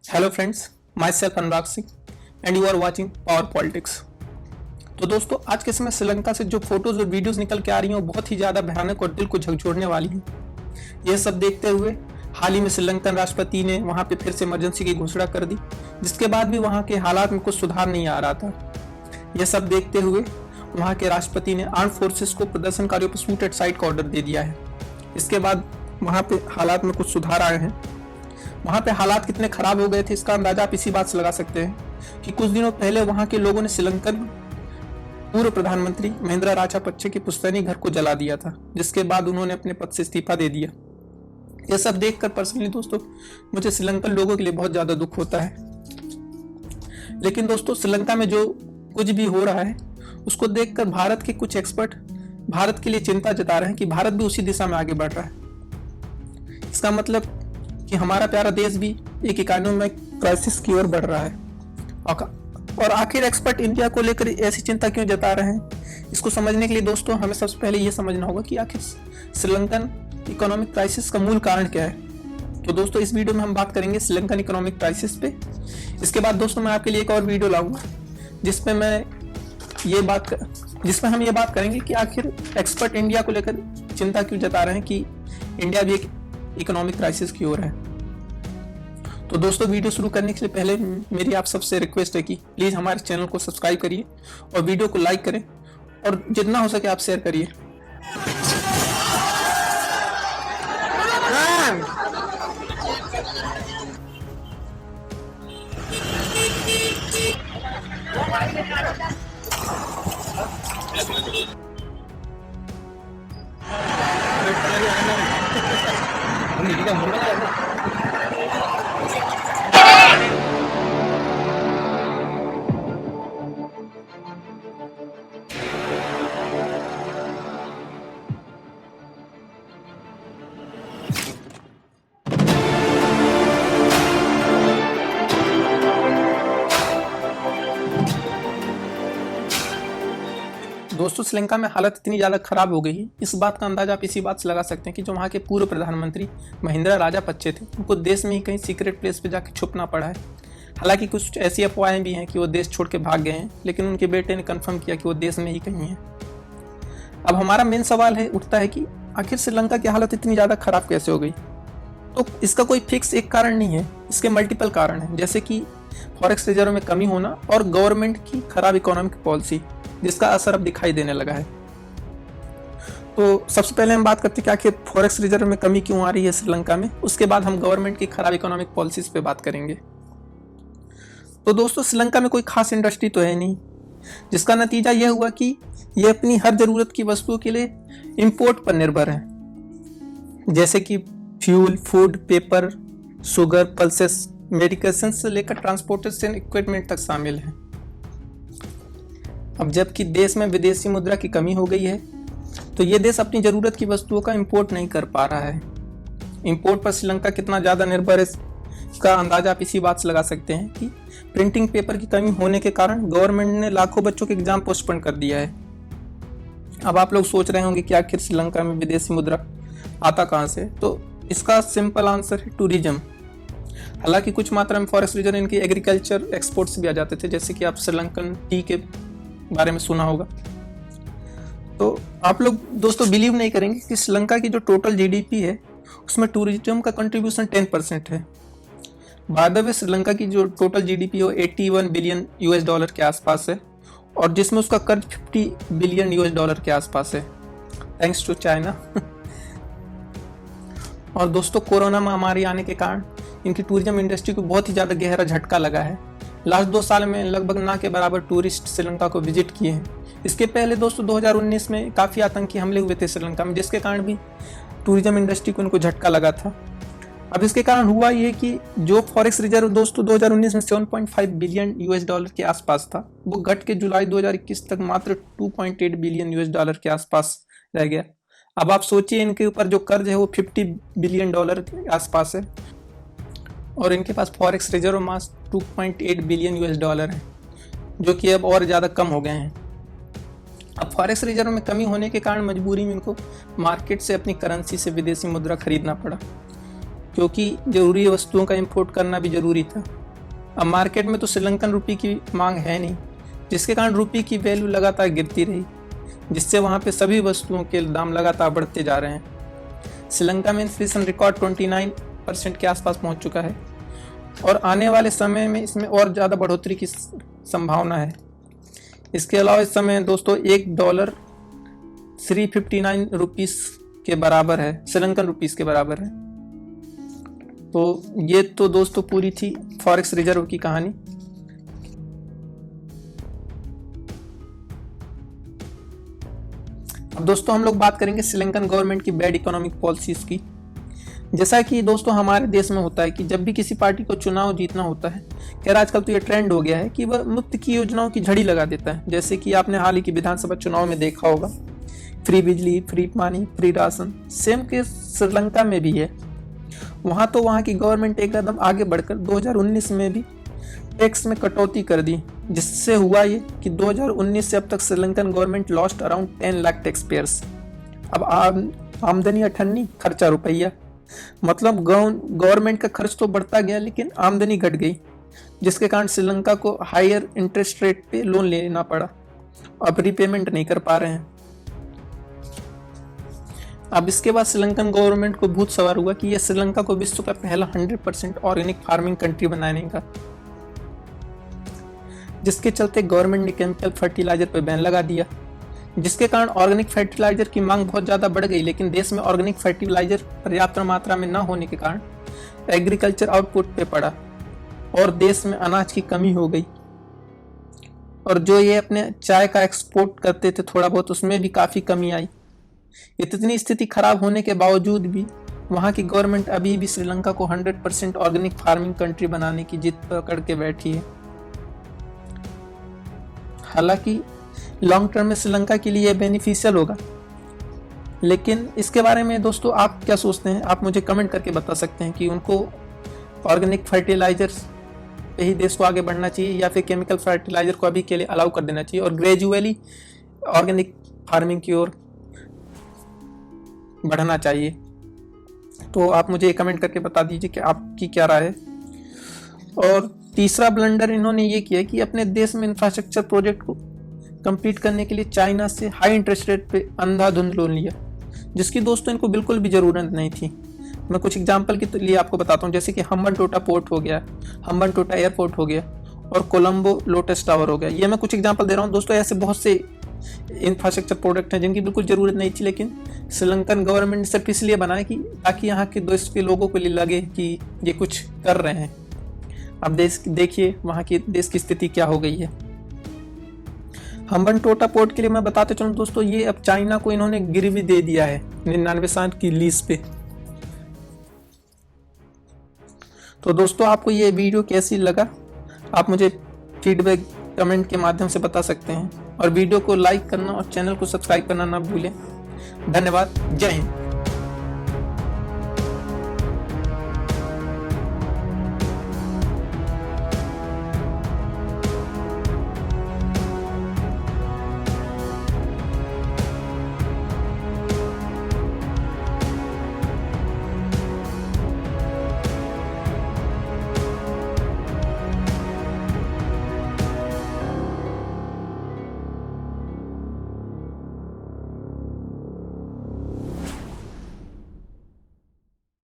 Hello friends, my self Anurag Singh and you are watching power politics. तो दोस्तों, आज के समय श्रीलंका से जो फोटोज और वीडियोस निकल के आ रही हैं वो बहुत ही ज़्यादा भयानक और दिल को झकझोरने वाली हैं। यह सब देखते हुए हाल ही में श्रीलंकन राष्ट्रपति ने वहां पे फिर से इमरजेंसी की घोषणा कर दी, जिसके बाद भी वहां के हालात में कुछ सुधार नहीं आ रहा था। यह सब देखते हुए वहां के राष्ट्रपति ने आर्म फोर्सेस को प्रदर्शनकारियों पर शूट एट साइट का ऑर्डर दे दिया है। इसके बाद वहां पे हालात में कुछ सुधार आए हैं। वहां पे हालात कितने खराब हो गए थे इसका अंदाजा आप इसी बात से लगा सकते हैं कि कुछ दिनों पहले वहां के लोगों ने श्रीलंकन पूर्व प्रधानमंत्री महिंद्रा राजापक्षे के पुश्तैनी घर को जला दिया था, जिसके बाद उन्होंने अपने पद से इस्तीफा दे दिया। यह सब देखकर पर्सनली दोस्तों मुझे श्रीलंकन लोगों के लिए बहुत ज्यादा दुख होता है। लेकिन दोस्तों, श्रीलंका में जो कुछ भी हो रहा है उसको देखकर भारत के कुछ एक्सपर्ट भारत के लिए चिंता जता रहे हैं कि भारत भी उसी दिशा में आगे बढ़ रहा है। इसका मतलब कि हमारा प्यारा देश भी एक इकोनॉमिक क्राइसिस की ओर बढ़ रहा है। और आखिर एक्सपर्ट इंडिया को लेकर ऐसी चिंता क्यों जता रहे हैं, इसको समझने के लिए दोस्तों हमें सबसे पहले ये समझना होगा कि आखिर श्रीलंकन इकोनॉमिक क्राइसिस का मूल कारण क्या है। तो दोस्तों, इस वीडियो में हम बात करेंगे श्रीलंकन इकोनॉमिक क्राइसिस पे। इसके बाद दोस्तों मैं आपके लिए एक और वीडियो लाऊंगा जिसमें हम ये बात करेंगे कि आखिर एक्सपर्ट इंडिया को लेकर चिंता क्यों जता रहे हैं कि इंडिया भी एक इकोनॉमिक क्राइसिस की ओर है। तो दोस्तों, वीडियो शुरू करने से पहले मेरी आप सबसे रिक्वेस्ट है कि प्लीज हमारे चैनल को सब्सक्राइब करिए और वीडियो को लाइक करें और जितना हो सके आप शेयर करिए। दोस्तों, श्रीलंका में हालत इतनी ज़्यादा खराब हो गई है, इस बात का अंदाजा आप इसी बात से लगा सकते हैं कि जो वहाँ के पूर्व प्रधानमंत्री महिंद्रा राजापक्षे थे उनको देश में ही कहीं सीक्रेट प्लेस पे जाके छुपना पड़ा है। हालांकि कुछ ऐसी अफवाहें भी हैं कि वो देश छोड़ के भाग गए हैं, लेकिन उनके बेटे ने कंफर्म किया कि वो देश में ही कहीं है। अब हमारा मेन सवाल उठता है कि आखिर श्रीलंका की हालत इतनी ज़्यादा खराब कैसे हो गई। तो इसका कोई फिक्स एक कारण नहीं है, इसके मल्टीपल कारण हैं, जैसे कि फॉरेक्स रिजर्व में कमी होना और गवर्नमेंट की खराब इकोनॉमिक पॉलिसी, जिसका असर अब दिखाई देने लगा है। तो सबसे पहले हम बात करते हैं कि आखिर फॉरेक्स रिजर्व में कमी क्यों आ रही है श्रीलंका में। उसके बाद हम गवर्नमेंट की खराब इकोनॉमिक पॉलिसीज पे बात करेंगे। तो दोस्तों, श्रीलंका में कोई खास इंडस्ट्री तो है नहीं, जिसका नतीजा यह हुआ कि ये अपनी हर जरूरत की वस्तुओं के लिए इंपोर्ट पर निर्भर है, जैसे कि fuel, food, paper, sugar, pulses, medication से लेकर ट्रांसपोर्टेशन इक्विपमेंट तक शामिल है। अब जबकि देश में विदेशी मुद्रा की कमी हो गई है, तो ये देश अपनी ज़रूरत की वस्तुओं का इंपोर्ट नहीं कर पा रहा है। इंपोर्ट पर श्रीलंका कितना ज़्यादा निर्भर है इसका अंदाजा आप इसी बात से लगा सकते हैं कि प्रिंटिंग पेपर की कमी होने के कारण गवर्नमेंट ने लाखों बच्चों के एग्जाम पोस्टपोन कर दिया है। अब आप लोग सोच रहे होंगे कि आखिर श्रीलंका में विदेशी मुद्रा आता कहाँ से, तो इसका सिंपल आंसर है टूरिज्म। हालांकि कुछ मात्रा में फॉरेस्ट रिजर्व इनकी एग्रीकल्चर एक्सपोर्ट्स भी आ जाते थे, जैसे कि आप श्रीलंकन टी के बारे में सुना होगा। तो आप लोग दोस्तों बिलीव नहीं करेंगे कि श्रीलंका की जो टोटल जीडीपी है उसमें टूरिज्म का कंट्रीब्यूशन 10% है। बाय द वे, श्रीलंका की जो टोटल जीडीपी है 81 बिलियन यूएस डॉलर के आसपास है, और जिसमें उसका कर्ज 50 बिलियन यूएस डॉलर के आसपास है, थैंक्स टू चाइना। और दोस्तों, कोरोना महामारी आने के कारण इनकी टूरिज्म इंडस्ट्री को बहुत ही ज़्यादा गहरा झटका लगा है। लास्ट 2 साल में लगभग ना के बराबर टूरिस्ट श्रीलंका को विजिट किए हैं। इसके पहले दोस्तों 2019 में काफ़ी आतंकी हमले हुए थे श्रीलंका में, जिसके कारण भी टूरिज्म इंडस्ट्री को इनको झटका लगा था। अब इसके कारण हुआ ये कि जो फॉरेक्स रिजर्व दोस्तों 2019 में 7.5 बिलियन यूएस डॉलर के आसपास था, वो घट के जुलाई 2021 तक मात्र 2.8 बिलियन यूएस डॉलर के आसपास रह गया। अब आप सोचिए, इनके ऊपर जो कर्ज है वो 50 बिलियन डॉलर के आसपास है, और इनके पास फॉरेक्स रिजर्व मात्र 2.8 बिलियन यूएस डॉलर है, जो कि अब और ज़्यादा कम हो गए हैं। अब फॉरेक्स रिजर्व में कमी होने के कारण मजबूरी में इनको मार्केट से अपनी करेंसी से विदेशी मुद्रा खरीदना पड़ा, क्योंकि जरूरी वस्तुओं का इंपोर्ट करना भी जरूरी था। अब मार्केट में तो श्रीलंकन रुपये की मांग है नहीं, जिसके कारण रुपये की वैल्यू लगातार गिरती रही, जिससे वहाँ पे सभी वस्तुओं के दाम लगातार बढ़ते जा रहे हैं। श्रीलंका में इन्फ्लेशन रिकॉर्ड 29% के आसपास पहुँच चुका है और आने वाले समय में इसमें और ज़्यादा बढ़ोतरी की संभावना है। इसके अलावा इस समय दोस्तों $1 359 रुपीस के बराबर है, श्रीलंकन रुपीस के बराबर है। तो ये तो दोस्तों पूरी थी फॉरेक्स रिजर्व की कहानी। अब दोस्तों हम लोग बात करेंगे श्रीलंकन गवर्नमेंट की बैड इकोनॉमिक पॉलिसीज की। जैसा कि दोस्तों हमारे देश में होता है कि जब भी किसी पार्टी को चुनाव जीतना होता है, खैर आजकल तो ये ट्रेंड हो गया है कि वह मुफ्त की योजनाओं की झड़ी लगा देता है। जैसे कि आपने हाल ही की विधानसभा चुनाव में देखा होगा, फ्री बिजली, फ्री पानी, फ्री राशन, सेम के श्रीलंका में भी है। वहाँ तो वहाँ की गवर्नमेंट एक कदम आगे बढ़कर 2019 में भी टैक्स में कटौती कर दी, जिससे हुआ ये कि 2019 से अब तक Sri Lankan government lost around 10 lakh tax payers. अब आमदनी 98, खर्चा रुपया, मतलब गवर्नमेंट का खर्च तो बढ़ता गया लेकिन आमदनी घट गई, जिसके कारण श्रीलंका को हायर इंटरेस्ट रेट पे लोन लेना पड़ा। अब रिपेमेंट नहीं कर पा रहे हैं। अब इसके बाद श्रीलंकन गवर्नमेंट को भूत सवार हुआ कि यह श्रीलंका को विश्व का पहला 100% ऑर्गेनिक फार्मिंग कंट्री बनाने का, जिसके चलते गवर्नमेंट ने केमिकल फर्टिलाइजर पर बैन लगा दिया, जिसके कारण ऑर्गेनिक फर्टिलाइजर की मांग बहुत ज़्यादा बढ़ गई। लेकिन देश में ऑर्गेनिक फर्टिलाइजर पर्याप्त मात्रा में न होने के कारण एग्रीकल्चर आउटपुट पे पड़ा और देश में अनाज की कमी हो गई। और जो ये अपने चाय का एक्सपोर्ट करते थे थोड़ा बहुत, उसमें भी काफ़ी कमी आई। इतनी स्थिति खराब होने के बावजूद भी वहाँ की गवर्नमेंट अभी भी श्रीलंका को 100% ऑर्गेनिक फार्मिंग कंट्री बनाने की जिद पकड़ के बैठी है। हालांकि लॉन्ग टर्म में श्रीलंका के लिए बेनिफिशियल होगा, लेकिन इसके बारे में दोस्तों आप क्या सोचते हैं? आप मुझे कमेंट करके बता सकते हैं कि उनको ऑर्गेनिक फर्टिलाइजर्स पे ही देश को आगे बढ़ना चाहिए या फिर केमिकल फर्टिलाइजर को अभी के लिए अलाउ कर देना चाहिए और ग्रेजुअली ऑर्गेनिक फार्मिंग की ओर बढ़ना चाहिए। तो आप मुझे कमेंट करके बता दीजिए कि आपकी क्या राय है। और तीसरा ब्लंडर इन्होंने ये किया कि अपने देश में इंफ्रास्ट्रक्चर प्रोजेक्ट को कंप्लीट करने के लिए चाइना से हाई इंटरेस्ट रेट पे अंधाधुंध लोन लिया, जिसकी दोस्तों इनको बिल्कुल भी ज़रूरत नहीं थी। मैं कुछ एग्जांपल के लिए आपको बताता हूँ, जैसे कि हम्बनटोटा पोर्ट हो गया, हम्बनटोटा एयरपोर्ट हो गया और कोलंबो लोटस टावर हो गया। ये मैं कुछ एग्जांपल दे रहा हूँ दोस्तों। ऐसे बहुत से इंफ्रास्ट्रक्चर प्रोडक्ट हैं जिनकी बिल्कुल ज़रूरत नहीं थी, लेकिन श्रीलंकन गवर्नमेंट ने सिर्फ इसलिए बनाया कि ताकि यहाँ के देश के लोगों को लगे कि ये कुछ कर रहे हैं। अब देश देखिए वहाँ की देश की स्थिति क्या हो गई है। हम्बनटोटा पोर्ट के लिए मैं बताते चलूँ दोस्तों, ये अब चाइना को इन्होंने गिरवी दे दिया है 99 साल की लीज पे। तो दोस्तों आपको ये वीडियो कैसी लगा आप मुझे फीडबैक कमेंट के माध्यम से बता सकते हैं और वीडियो को लाइक करना और चैनल को सब्सक्राइब करना ना भूलें। धन्यवाद। जय हिंद।